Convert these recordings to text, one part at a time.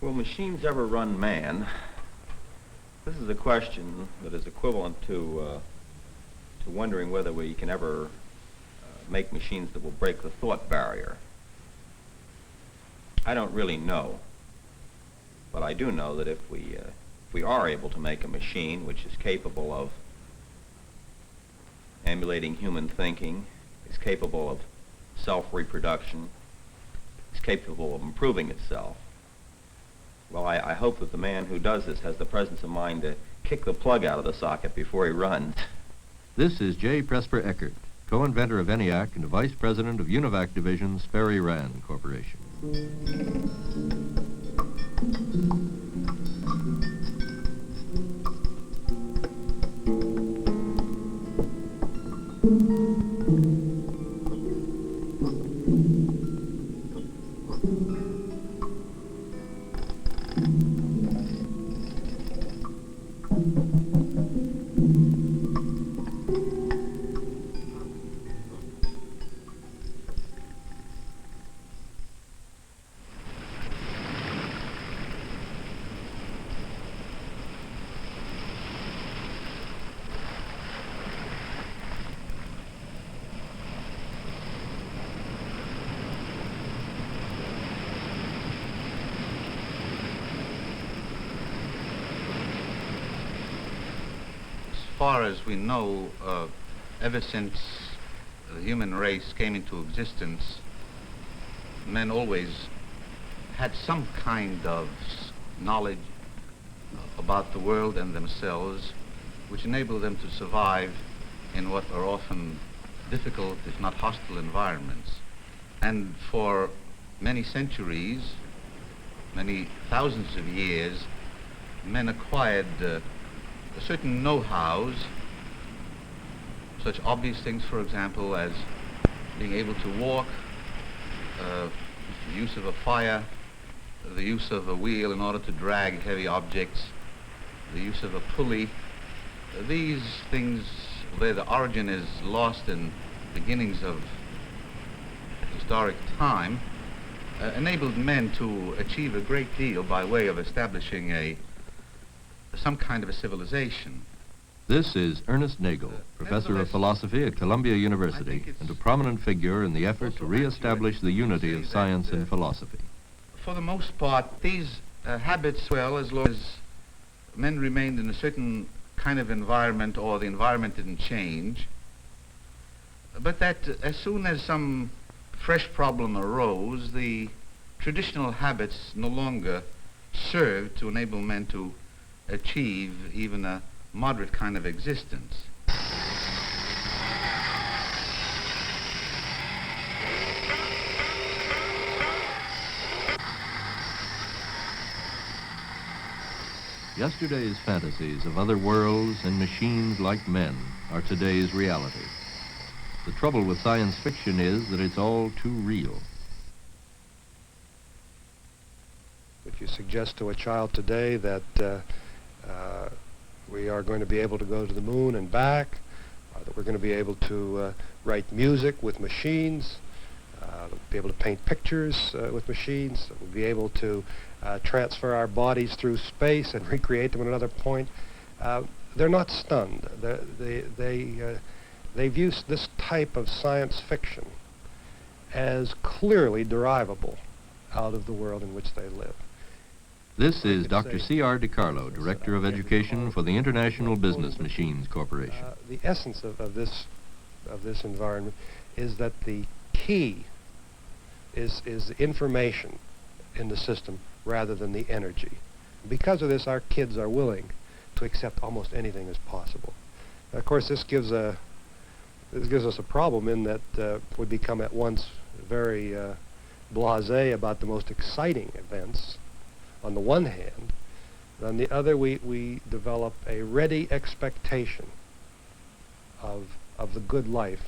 Will machines ever run man? This is a question that is equivalent to wondering whether we can ever make machines that will break the thought barrier. I don't really know, but I do know that if we are able to make a machine which is capable of emulating human thinking, is capable of self-reproduction, is capable of improving itself, well, I hope that the man who does this has the presence of mind to kick the plug out of the socket before he runs. This is J. Presper Eckert, co-inventor of ENIAC and vice president of UNIVAC Division, Sperry Rand Corporation. As far as we know, ever since the human race came into existence, men always had some kind of knowledge about the world and themselves, which enabled them to survive in what are often difficult, if not hostile, environments. And for many centuries, many thousands of years, men acquired certain know-hows, such obvious things, for example, as being able to walk, the use of a fire, the use of a wheel in order to drag heavy objects, the use of a pulley. These things, where the origin is lost in beginnings of historic time, enabled men to achieve a great deal by way of establishing some kind of a civilization. This is Ernest Nagel, professor of philosophy at Columbia University and a prominent figure in the effort to reestablish the unity of science and philosophy. For the most part, these habits, well, as long as men remained in a certain kind of environment or the environment didn't change, but that as soon as some fresh problem arose, the traditional habits no longer served to enable men to achieve even a moderate kind of existence. Yesterday's fantasies of other worlds and machines like men are today's reality. The trouble with science fiction is that it's all too real. If you suggest to a child today that we are going to be able to go to the moon and back, that we're going to be able to write music with machines, be able to paint pictures with machines, that we'll be able to transfer our bodies through space and recreate them at another point, they're not stunned. They view this type of science fiction as clearly derivable out of the world in which they live. This is Dr. C.R. DiCarlo, Director of Education for the International Business Machines Corporation. The essence of this environment is that the key is information in the system rather than the energy. Because of this, our kids are willing to accept almost anything as possible. Now, of course, this gives us a problem in that we become at once very blasé about the most exciting events on the one hand, and on the other we develop a ready expectation of the good life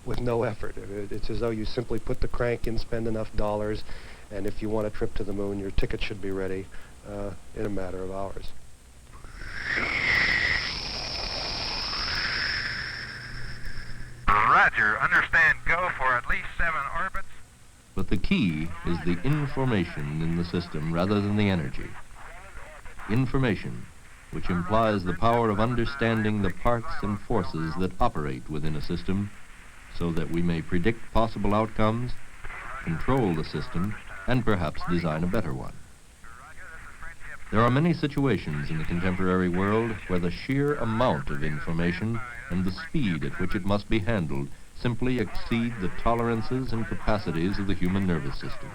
with no effort. It's as though you simply put the crank in, spend enough dollars, and if you want a trip to the moon, your ticket should be ready in a matter of hours. Roger. Understand go for at least 7 orbits. But the key is the information in the system rather than the energy. Information, which implies the power of understanding the parts and forces that operate within a system so that we may predict possible outcomes, control the system, and perhaps design a better one. There are many situations in the contemporary world where the sheer amount of information and the speed at which it must be handled simply exceed the tolerances and capacities of the human nervous system.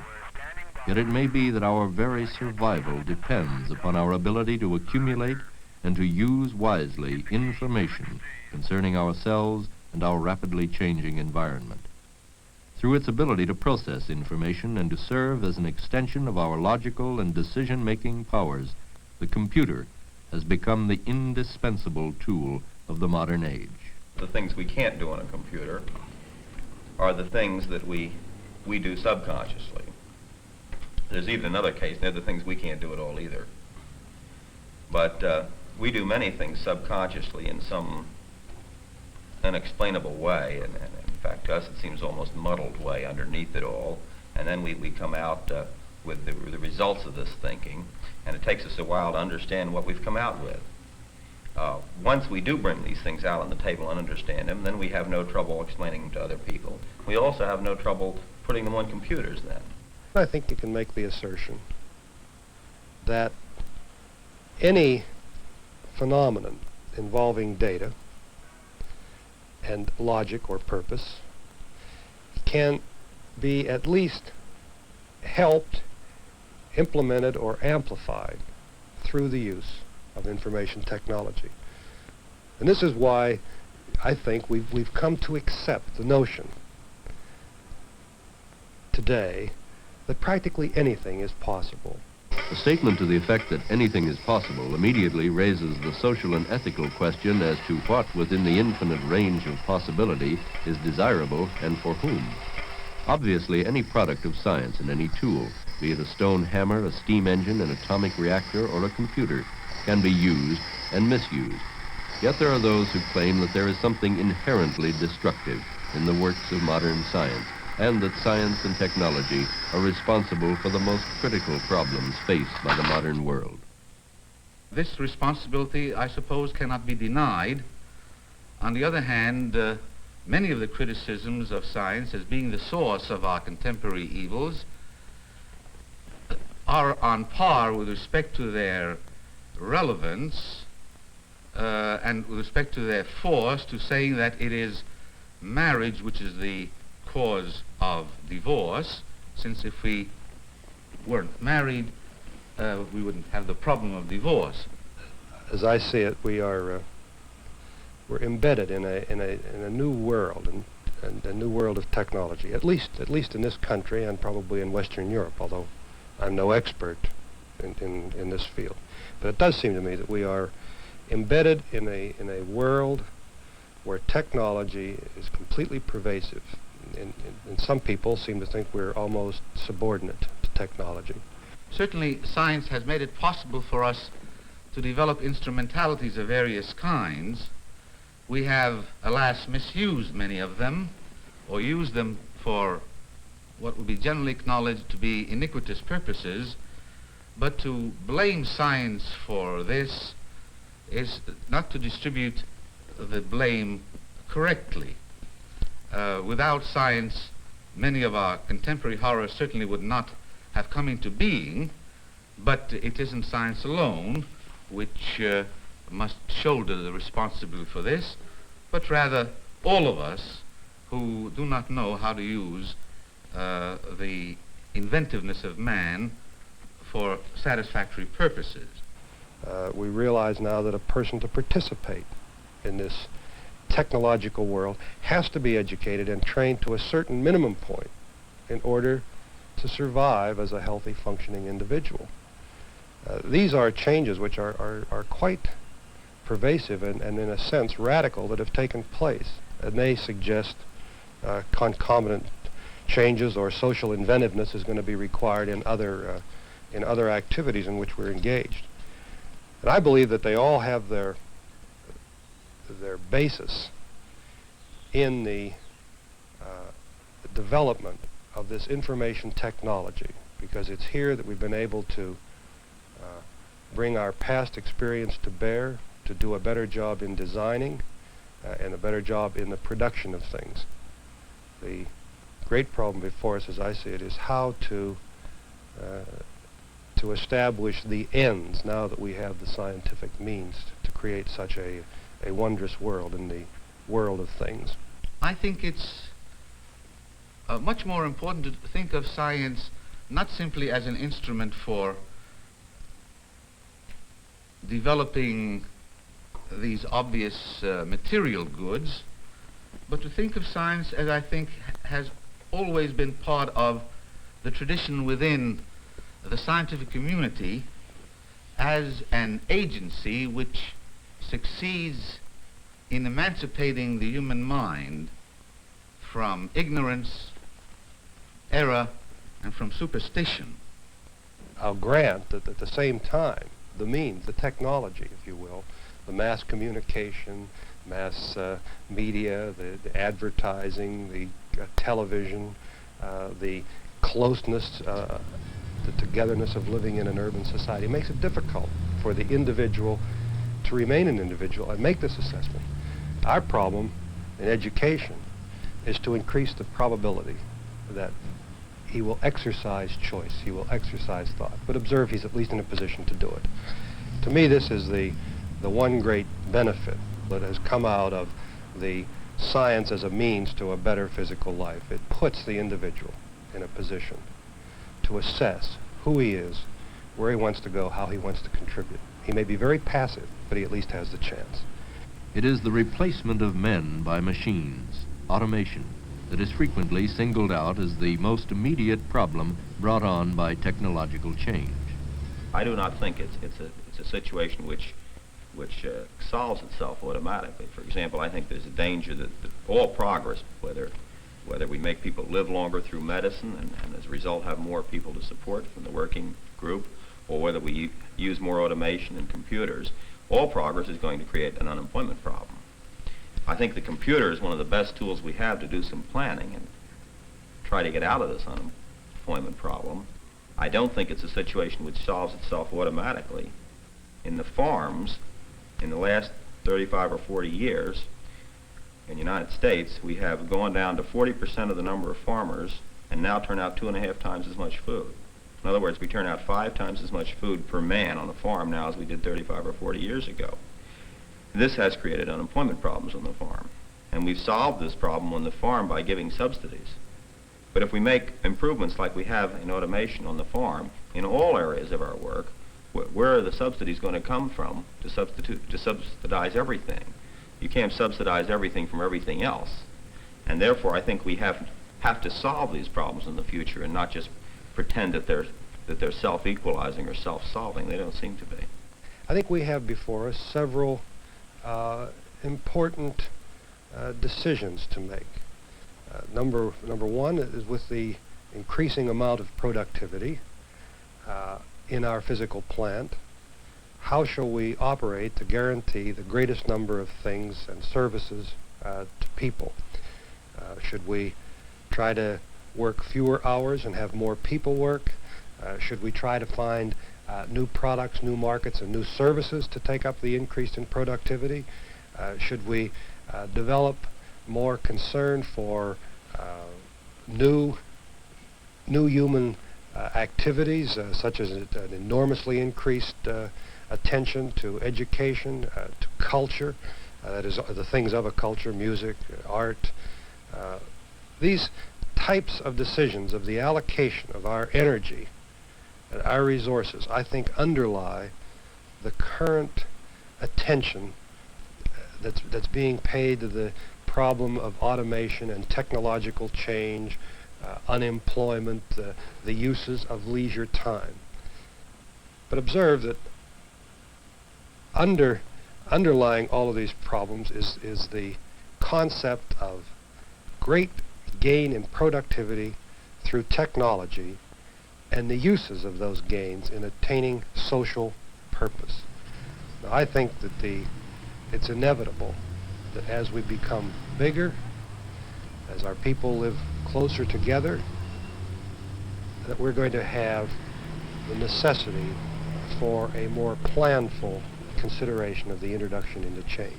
Yet it may be that our very survival depends upon our ability to accumulate and to use wisely information concerning ourselves and our rapidly changing environment. Through its ability to process information and to serve as an extension of our logical and decision-making powers, the computer has become the indispensable tool of the modern age. The things we can't do on a computer are the things that we do subconsciously. There's even another case, they're the things we can't do at all either. But we do many things subconsciously in some unexplainable way, and in fact to us it seems almost muddled way underneath it all, and then we come out with the results of this thinking, and it takes us a while to understand what we've come out with. Once we do bring these things out on the table and understand them, then we have no trouble explaining them to other people. We also have no trouble putting them on computers then. I think you can make the assertion that any phenomenon involving data and logic or purpose can be at least helped, implemented, or amplified through the use of information technology. And this is why I think we've come to accept the notion today that practically anything is possible. A statement to the effect that anything is possible immediately raises the social and ethical question as to what within the infinite range of possibility is desirable and for whom. Obviously, any product of science and any tool, be it a stone hammer, a steam engine, an atomic reactor, or a computer, can be used and misused. Yet there are those who claim that there is something inherently destructive in the works of modern science, and that science and technology are responsible for the most critical problems faced by the modern world. This responsibility, I suppose, cannot be denied. On the other hand, many of the criticisms of science as being the source of our contemporary evils are on par with respect to their relevance and with respect to their force to saying that it is marriage which is the cause of divorce, since if we weren't married, we wouldn't have the problem of divorce. As I see it, we're embedded in a new world, and a new world of technology. At least in this country and probably in Western Europe, although I'm no expert in this field. But it does seem to me that we are embedded in a world where technology is completely pervasive. And some people seem to think we're almost subordinate to technology. Certainly, science has made it possible for us to develop instrumentalities of various kinds. We have, alas, misused many of them, or used them for what would be generally acknowledged to be iniquitous purposes, but to blame science for this is not to distribute the blame correctly. Without science, many of our contemporary horrors certainly would not have come into being, but it isn't science alone which must shoulder the responsibility for this, but rather all of us who do not know how to use the inventiveness of man for satisfactory purposes. We realize now that a person to participate in this technological world has to be educated and trained to a certain minimum point in order to survive as a healthy, functioning individual. These are changes which are quite pervasive and in a sense radical that have taken place, and they suggest concomitant changes or social inventiveness is going to be required in other activities in which we're engaged. And I believe that they all have their basis in the development of this information technology, because it's here that we've been able to bring our past experience to bear, to do a better job in designing and a better job in the production of things. The great problem before us, as I see it, is how to establish the ends now that we have the scientific means to create such a wondrous world in the world of things. I think it's much more important to think of science not simply as an instrument for developing these obvious material goods, but to think of science as I think has always been part of the tradition within the scientific community as an agency which succeeds in emancipating the human mind from ignorance, error, and from superstition. I'll grant that at the same time, the means, the technology, if you will, the mass communication, mass media, the advertising, the television, the closeness, the togetherness of living in an urban society makes it difficult for the individual to remain an individual and make this assessment. Our problem in education is to increase the probability that he will exercise choice, he will exercise thought, but observe he's at least in a position to do it. To me, this is the one great benefit that has come out of the science as a means to a better physical life. It puts the individual in a position to assess who he is, where he wants to go, how he wants to contribute. He may be very passive, but he at least has the chance. It is the replacement of men by machines, automation, that is frequently singled out as the most immediate problem brought on by technological change. I do not think it's a situation which solves itself automatically. For example, I think there's a danger that all progress, whether we make people live longer through medicine and as a result have more people to support from the working group, or whether we use more automation and computers, all progress is going to create an unemployment problem. I think the computer is one of the best tools we have to do some planning and try to get out of this unemployment problem. I don't think it's a situation which solves itself automatically. In the farms, in the last 35 or 40 years, in the United States, we have gone down to 40% of the number of farmers and now turn out 2.5 times as much food. In other words, we turn out 5 times as much food per man on a farm now as we did 35 or 40 years ago. This has created unemployment problems on the farm. And we've solved this problem on the farm by giving subsidies. But if we make improvements like we have in automation on the farm, in all areas of our work, where are the subsidies going to come from to subsidize everything? You can't subsidize everything from everything else. And therefore, I think we have to solve these problems in the future and not just pretend that they're self-equalizing or self-solving. They don't seem to be. I think we have before us several important decisions to make. Number one is with the increasing amount of productivity in our physical plant. How shall we operate to guarantee the greatest number of things and services to people? Should we try to work fewer hours and have more people work? Should we try to find new products, new markets, and new services to take up the increase in productivity? Should we develop more concern for new human activities, such as an enormously increased attention to education, to culture, that is, the things of a culture, music, art. These types of decisions of the allocation of our energy and our resources, I think, underlie the current attention that's being paid to the problem of automation and technological change, unemployment, the uses of leisure time. But observe that underlying all of these problems is the concept of great gain in productivity through technology and the uses of those gains in attaining social purpose. Now, I think that it's inevitable that as we become bigger, as our people live closer together, that we're going to have the necessity for a more planful consideration of the introduction into change.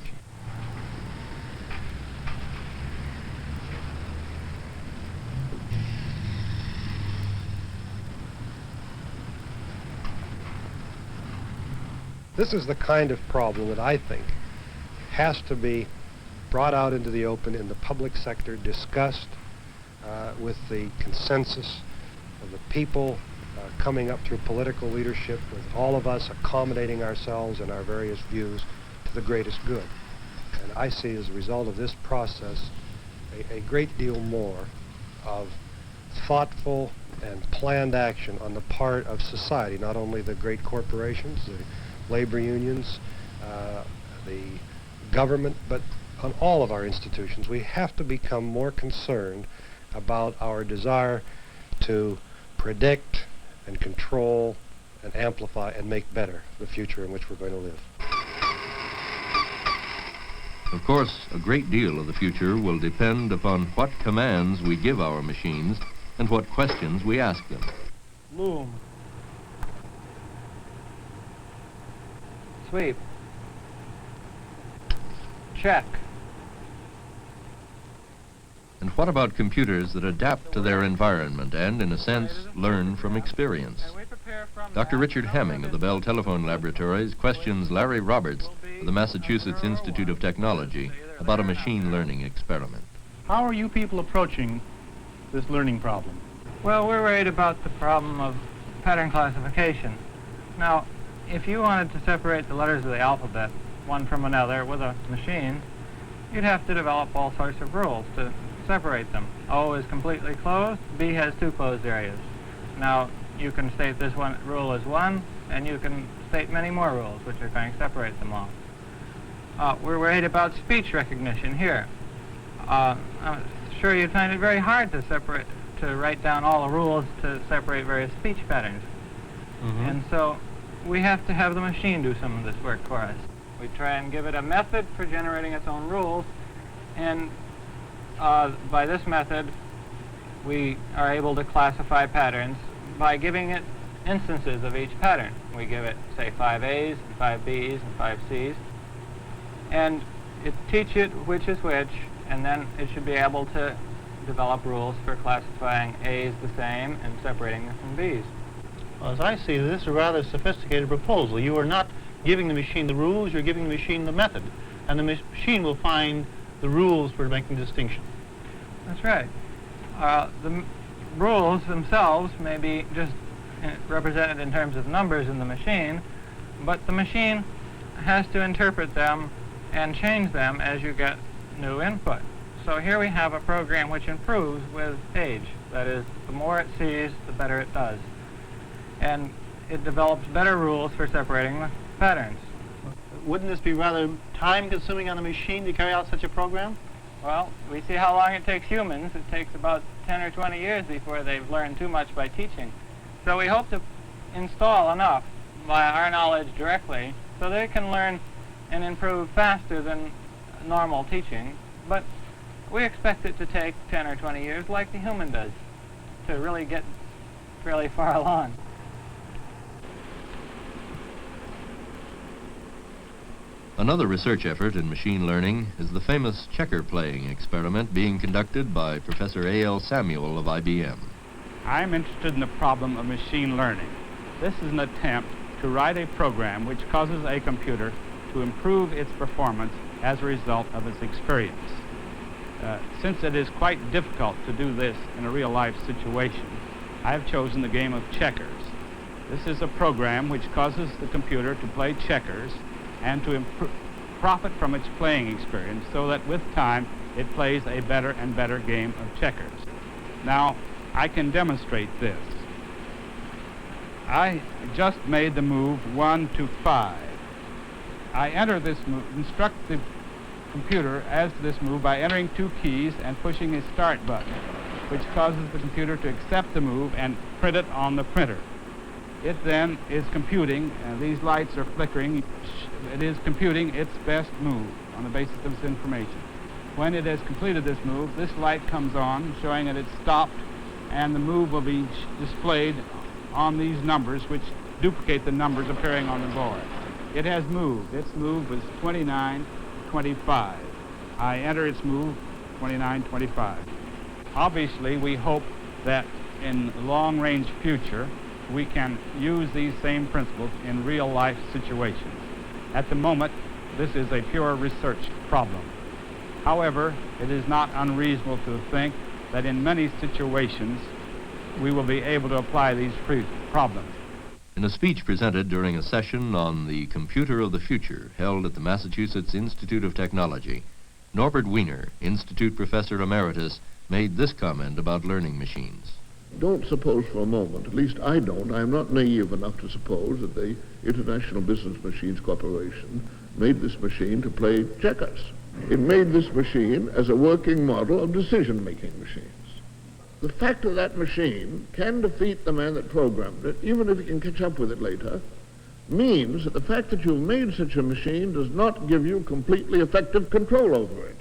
This is the kind of problem that I think has to be brought out into the open in the public sector, discussed with the consensus of the people coming up through political leadership, with all of us accommodating ourselves and our various views to the greatest good. And I see as a result of this process a great deal more of thoughtful and planned action on the part of society, not only the great corporations, the labor unions, the government, but on all of our institutions. We have to become more concerned about our desire to predict and control and amplify and make better the future in which we're going to live. Of course, a great deal of the future will depend upon what commands we give our machines and what questions we ask them. Loom. Sweep. Check. And what about computers that adapt to their environment and, in a sense, learn from experience? Dr. Richard Hamming of the Bell Telephone Laboratories questions Larry Roberts of the Massachusetts Institute of Technology about a machine learning experiment. How are you people approaching this learning problem? Well, we're worried about the problem of pattern classification. Now, if you wanted to separate the letters of the alphabet, one from another, with a machine, you'd have to develop all sorts of rules to separate them. O is completely closed, B has two closed areas. Now, you can state this one rule as one, and you can state many more rules which are going to separate them all. We're worried about speech recognition here. I'm sure you'd find it very hard to write down all the rules to separate various speech patterns. Mm-hmm. And so we have to have the machine do some of this work for us. We try and give it a method for generating its own rules, and by this method we are able to classify patterns by giving it instances of each pattern. We give it, say, 5 A's, and 5 B's, and 5 C's, and teach it which is which, and then it should be able to develop rules for classifying A's the same and separating them from B's. Well, as I see, this is a rather sophisticated proposal. You are not giving the machine the rules, you're giving the machine the method, and the machine will find the rules for making distinction. That's right. The rules themselves may be just represented in terms of numbers in the machine, but the machine has to interpret them and change them as you get new input. So here we have a program which improves with age. That is, the more it sees, the better it does. And it develops better rules for separating the patterns. Wouldn't this be rather time-consuming on a machine to carry out such a program? Well, we see how long it takes humans. It takes about 10 or 20 years before they've learned too much by teaching. So we hope to install enough by our knowledge directly so they can learn and improve faster than normal teaching. But we expect it to take 10 or 20 years like the human does to really get fairly far along. Another research effort in machine learning is the famous checker playing experiment being conducted by Professor A.L. Samuel of IBM. I'm interested in the problem of machine learning. This is an attempt to write a program which causes a computer to improve its performance as a result of its experience. Since it is quite difficult to do this in a real-life situation, I've chosen the game of checkers. This is a program which causes the computer to play checkers and to profit from its playing experience so that with time it plays a better and better game of checkers. Now, I can demonstrate this. I just made the move 1 to 5. I enter this move, instruct the computer as to this move by entering 2 keys and pushing a start button, which causes the computer to accept the move and print it on the printer. It then is computing, these lights are flickering, it is computing its best move on the basis of this information. When it has completed this move, this light comes on, showing that it's stopped and the move will be displayed on these numbers, which duplicate the numbers appearing on the board. It has moved. Its move was 2925. I enter its move, 2925. Obviously, we hope that in the long-range future, we can use these same principles in real-life situations. At the moment, this is a pure research problem. However, it is not unreasonable to think that in many situations, we will be able to apply these problems. In a speech presented during a session on the computer of the future held at the Massachusetts Institute of Technology, Norbert Wiener, Institute Professor Emeritus, made this comment about learning machines. Don't suppose for a moment, at least I don't, I'm not naive enough to suppose that the International Business Machines Corporation made this machine to play checkers. It made this machine as a working model of decision-making machines. The fact that that machine can defeat the man that programmed it, even if he can catch up with it later, means that the fact that you've made such a machine does not give you completely effective control over it.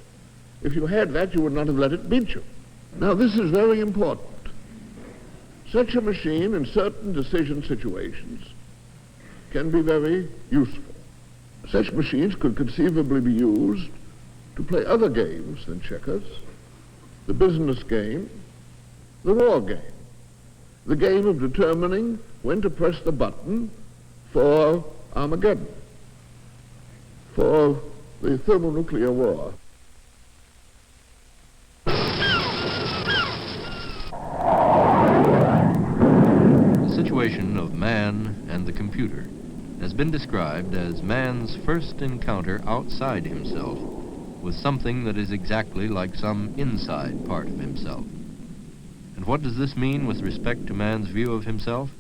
If you had that, you would not have let it beat you. Now, this is very important. Such a machine in certain decision situations can be very useful. Such machines could conceivably be used to play other games than checkers, the business game, the war game, the game of determining when to press the button for Armageddon, for the thermonuclear war. The situation of man and the computer has been described as man's first encounter outside himself with something that is exactly like some inside part of himself. And what does this mean with respect to man's view of himself?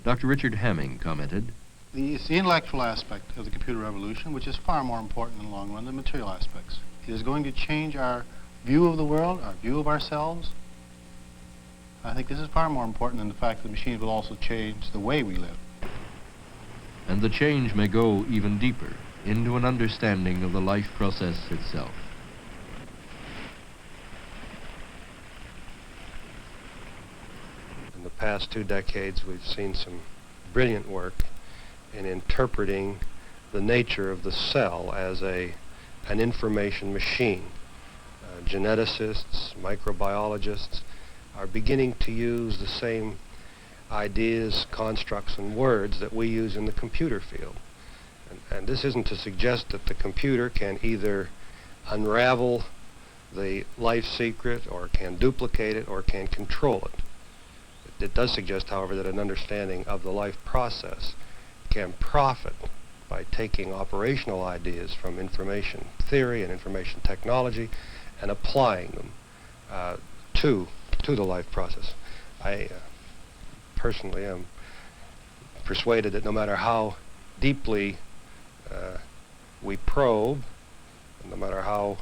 Dr. Richard Hamming commented, It's the intellectual aspect of the computer revolution, which is far more important in the long run than material aspects. It is going to change our view of the world, our view of ourselves. I think this is far more important than the fact that machines will also change the way we live. and the change may go even deeper into an understanding of the life process itself. In the past 2 decades, we've seen some brilliant work in interpreting the nature of the cell as an information machine. Geneticists, microbiologists are beginning to use the same ideas, constructs, and words that we use in the computer field. And this isn't to suggest that the computer can either unravel the life secret or can duplicate it or can control it. It does suggest, however, that an understanding of the life process can profit by taking operational ideas from information theory and information technology and applying them to the life process. I personally am persuaded that no matter how deeply we probe, no matter how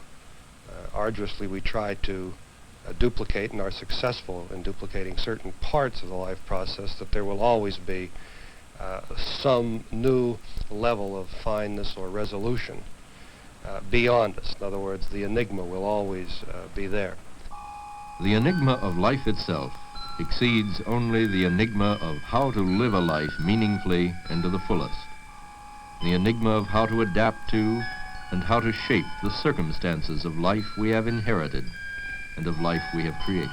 arduously we try to duplicate and are successful in duplicating certain parts of the life process, that there will always be some new level of fineness or resolution beyond us. In other words, the enigma will always be there. The enigma of life itself exceeds only the enigma of how to live a life meaningfully and to the fullest. The enigma of how to adapt to and how to shape the circumstances of life we have inherited and of life we have created.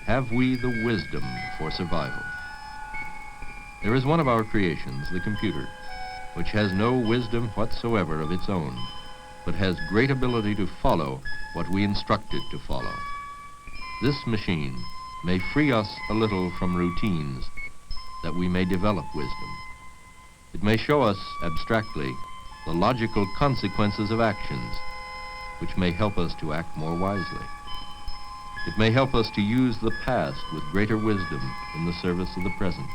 Have we the wisdom for survival? There is one of our creations, the computer, which has no wisdom whatsoever of its own, but has great ability to follow what we instruct it to follow. This machine may free us a little from routines, that we may develop wisdom. It may show us, abstractly, the logical consequences of actions, which may help us to act more wisely. It may help us to use the past with greater wisdom in the service of the present.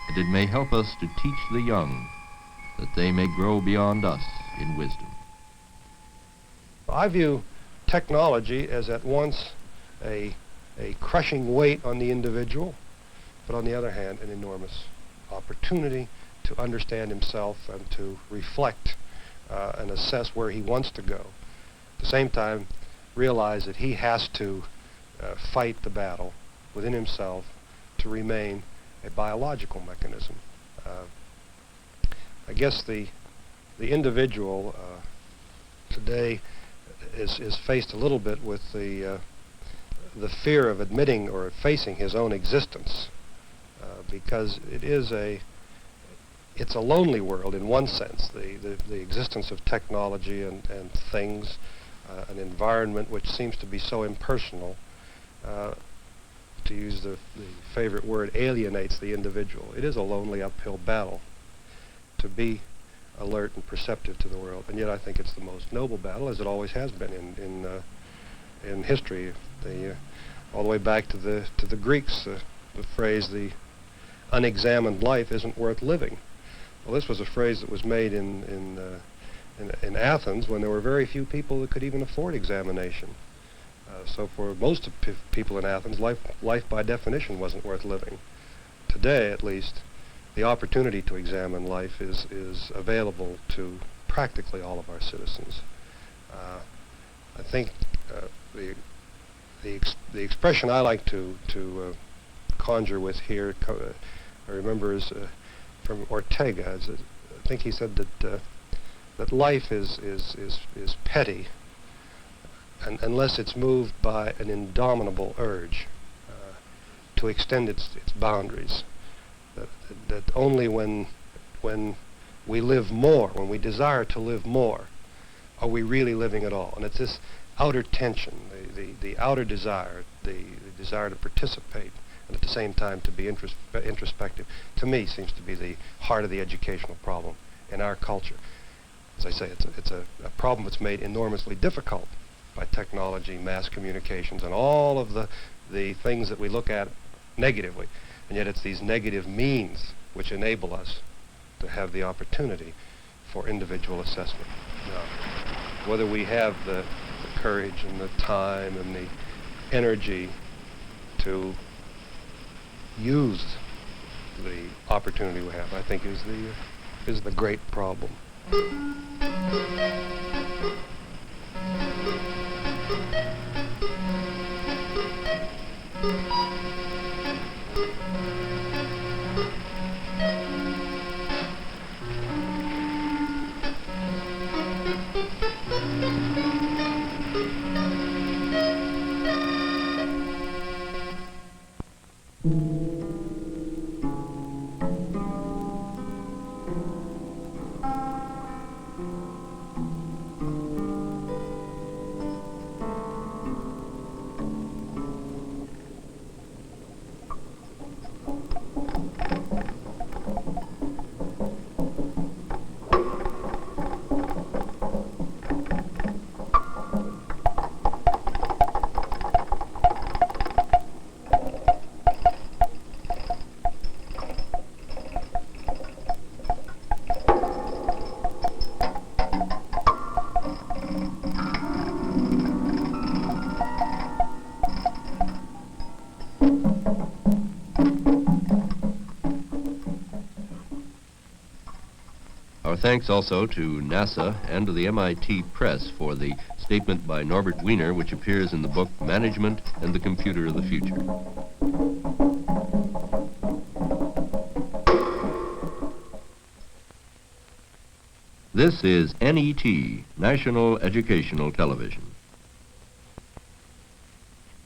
And it may help us to teach the young that they may grow beyond us in wisdom. I view technology as at once a crushing weight on the individual, but on the other hand, an enormous opportunity to understand himself and to reflect and assess where he wants to go. At the same time, realize that he has to fight the battle within himself to remain a biological mechanism. I guess the individual today is faced a little bit with the fear of admitting or facing his own existence, because it's a lonely world in one sense, the existence of technology and things, an environment which seems to be so impersonal, to use the favorite word, alienates the individual. It is a lonely uphill battle to be alert and perceptive to the world, and yet I think it's the most noble battle, as it always has been in history. All the way back to the Greeks, the phrase, "the unexamined life isn't worth living." Well, this was a phrase that was made in Athens when there were very few people that could even afford examination. So for most of people in Athens, life by definition wasn't worth living. Today, at least, the opportunity to examine life is available to practically all of our citizens. I think the expression I like to conjure with here, I remember, is from Ortega. I think he said that life is petty unless it's moved by an indomitable urge to extend its boundaries. That only when we live more, when we desire to live more, are we really living at all. And it's this outer tension, the outer desire, the desire to participate, and at the same time to be introspective, to me seems to be the heart of the educational problem in our culture. As I say, it's a problem that's made enormously difficult by technology, mass communications, and all of the things that we look at negatively. And yet it's these negative means which enable us to have the opportunity for individual assessment. Now, whether we have the courage and the time and the energy to use the opportunity we have, I think is the great problem. Our thanks also to NASA and to the MIT Press for the statement by Norbert Wiener, which appears in the book Management and the Computer of the Future. This is NET, National Educational Television.